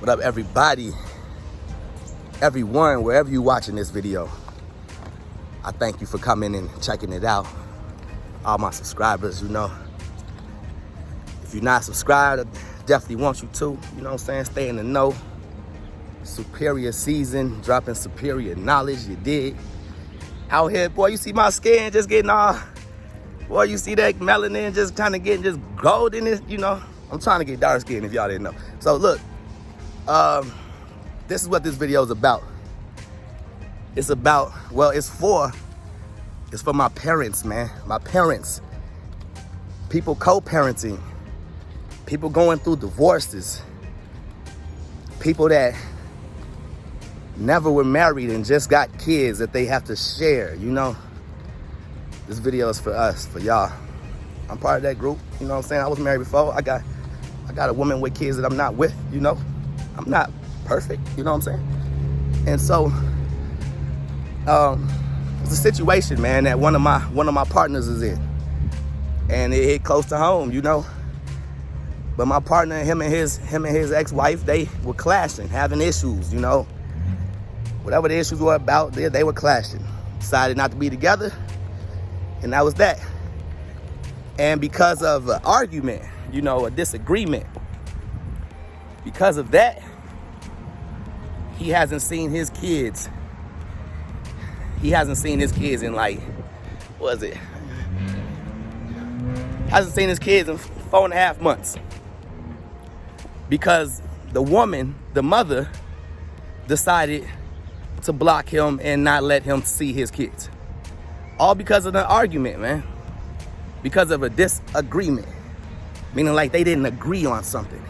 What up, everybody? Everyone, wherever you're watching this video, I thank you for coming and checking it out. All my subscribers, you know. If you're not subscribed, I definitely want you to. You know what I'm saying? Stay in the know. Superior Sezin, dropping superior knowledge, you dig? Out here, boy, you see my skin just getting all... Boy, you see that melanin just kind of getting just gold in it, you know? I'm trying to get dark skin if y'all didn't know. So look, this is what this video is about. It's about, well, it's for my parents, man. My parents. People co-parenting. People going through divorces. People that never were married and just got kids that they have to share, you know? This video is for us, for y'all. I'm part of that group, you know what I'm saying? I was married before. I got a woman with kids that I'm not with, you know? I'm not perfect, you know what I'm saying? And so, it's a situation, man, that one of my partners is in. And it hit close to home, you know? But my partner, him and his ex-wife, they were clashing, having issues, you know? Whatever the issues were about, they were clashing. Decided not to be together, and that was that. And because of an argument, you know, a disagreement, because of that, he hasn't seen his kids. He hasn't seen his kids in like, what was it? Hasn't seen his kids in 4.5 months. Because the woman, the mother, decided to block him and not let him see his kids. All because of an argument, man. Because of a disagreement. Meaning like they didn't agree on something.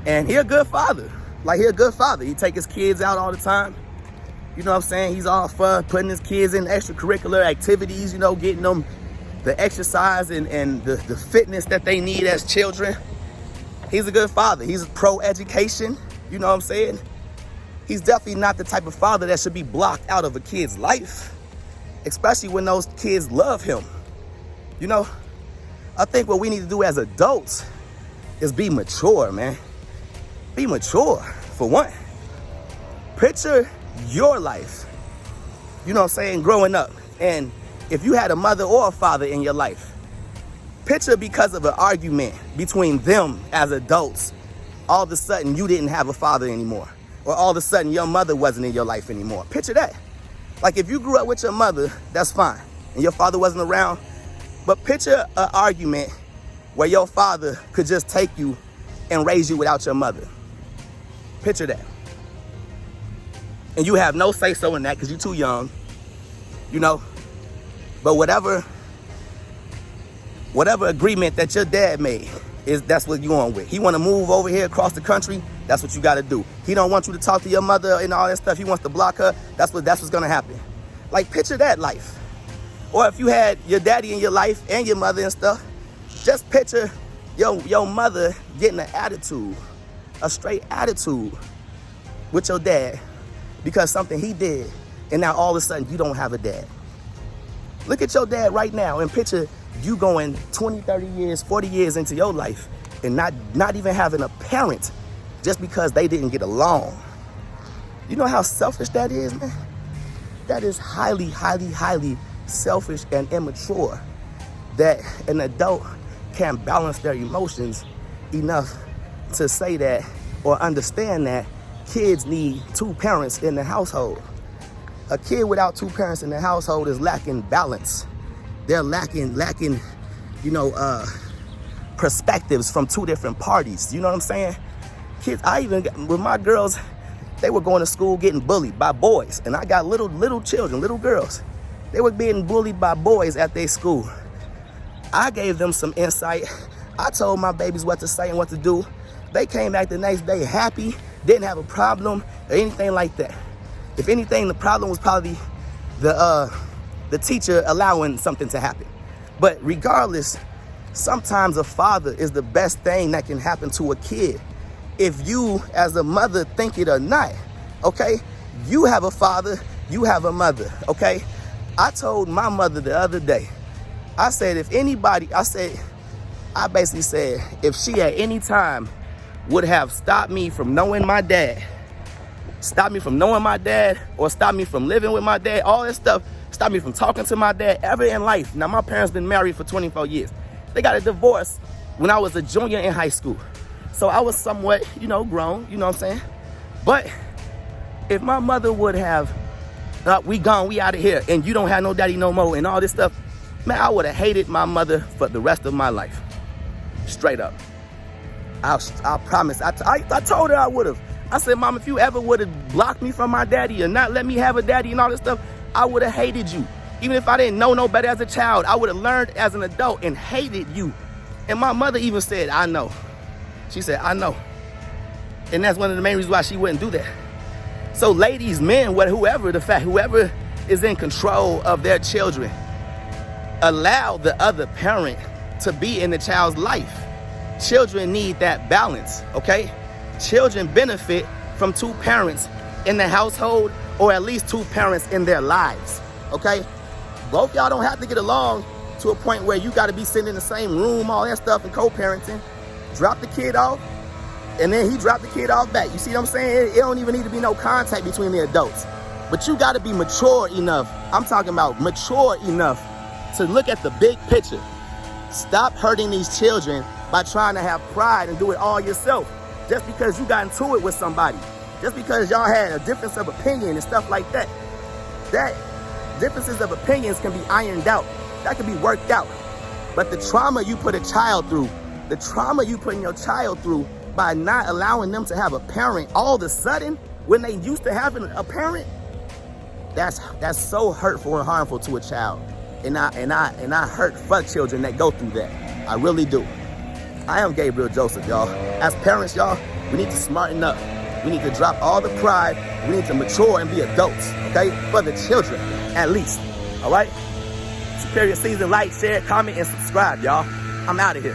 And he a good father. Like, he a good father. He take his kids out all the time. You know what I'm saying? He's all for putting his kids in extracurricular activities, you know, getting them the exercise and the fitness that they need as children. He's a good father. He's pro-education. You know what I'm saying? He's definitely not the type of father that should be blocked out of a kid's life, especially when those kids love him. You know, I think what we need to do as adults is be mature, man. Be mature, for one. Picture your life, you know what I'm saying, growing up. And if you had a mother or a father in your life, picture because of an argument between them as adults, all of a sudden you didn't have a father anymore. Or all of a sudden your mother wasn't in your life anymore. Picture that. Like, if you grew up with your mother, that's fine. And your father wasn't around. But picture an argument where your father could just take you and raise you without your mother. Picture that. And you have no say-so in that because you're too young, you know. But whatever agreement that your dad made, that's what you're on with. He want to move over here across the country, that's what you got to do. He don't want you to talk to your mother and all that stuff. He wants to block her. That's what's going to happen. Like, picture that life. Or if you had your daddy in your life and your mother and stuff, just picture your mother getting an attitude, a straight attitude with your dad because something he did, and now all of a sudden you don't have a dad. Look at your dad right now and picture you going 20, 30 years, 40 years into your life and not even having a parent just because they didn't get along. You know how selfish that is, man? That is highly, highly, highly selfish and immature, that an adult can't balance their emotions enough to say that or understand that kids need two parents in the household. A kid without two parents in the household is lacking balance. They're lacking, you know, perspectives from two different parties. You know what I'm saying? Kids, with my girls, they were going to school getting bullied by boys. And I got little children, little girls. They were being bullied by boys at their school. I gave them some insight. I told my babies what to say and what to do. They came back the next day happy, didn't have a problem or anything like that. If anything, the problem was probably the teacher allowing something to happen. But regardless, sometimes a father is the best thing that can happen to a kid. If you, as a mother, think it or not, okay? You have a father, you have a mother, okay? I told my mother the other day, I basically said, if she at any time would have stopped me from knowing my dad, or stopped me from living with my dad, all that stuff, stopped me from talking to my dad ever in life. Now, my parents been married for 24 years. They got a divorce when I was a junior in high school. So I was somewhat, grown, you know what I'm saying? But if my mother would have, we gone, we out of here, and you don't have no daddy no more, and all this stuff, man, I would have hated my mother for the rest of my life. Straight up. I promise. I told her I would have. I said, Mom, if you ever would have blocked me from my daddy or not let me have a daddy and all this stuff, I would have hated you. Even if I didn't know no better as a child, I would have learned as an adult and hated you. And my mother even said, I know. She said, I know. And that's one of the main reasons why she wouldn't do that. So ladies, men, whoever is in control of their children, allow the other parent to be in the child's life. Children need that balance, okay? Children benefit from two parents in the household, or at least two parents in their lives, okay? Both y'all don't have to get along to a point where you got to be sitting in the same room, all that stuff, and co-parenting. Drop the kid off, and then he dropped the kid off back. You see what I'm saying? It don't even need to be no contact between the adults. But you got to be mature enough. I'm talking about mature enough to look at the big picture. Stop hurting these children by trying to have pride and do it all yourself. Just because you got into it with somebody. Just because y'all had a difference of opinion and stuff like that. That differences of opinions can be ironed out. That can be worked out. But the trauma you put a child through, the trauma you putting your child through by not allowing them to have a parent all of a sudden when they used to having a parent, that's so hurtful and harmful to a child. And I hurt for children that go through that. I really do. I am Gabriel Joseph, y'all. As parents, y'all, we need to smarten up. We need to drop all the pride. We need to mature and be adults, okay? For the children, at least, all right? Superior Sezin, like, share, comment, and subscribe, y'all. I'm out of here.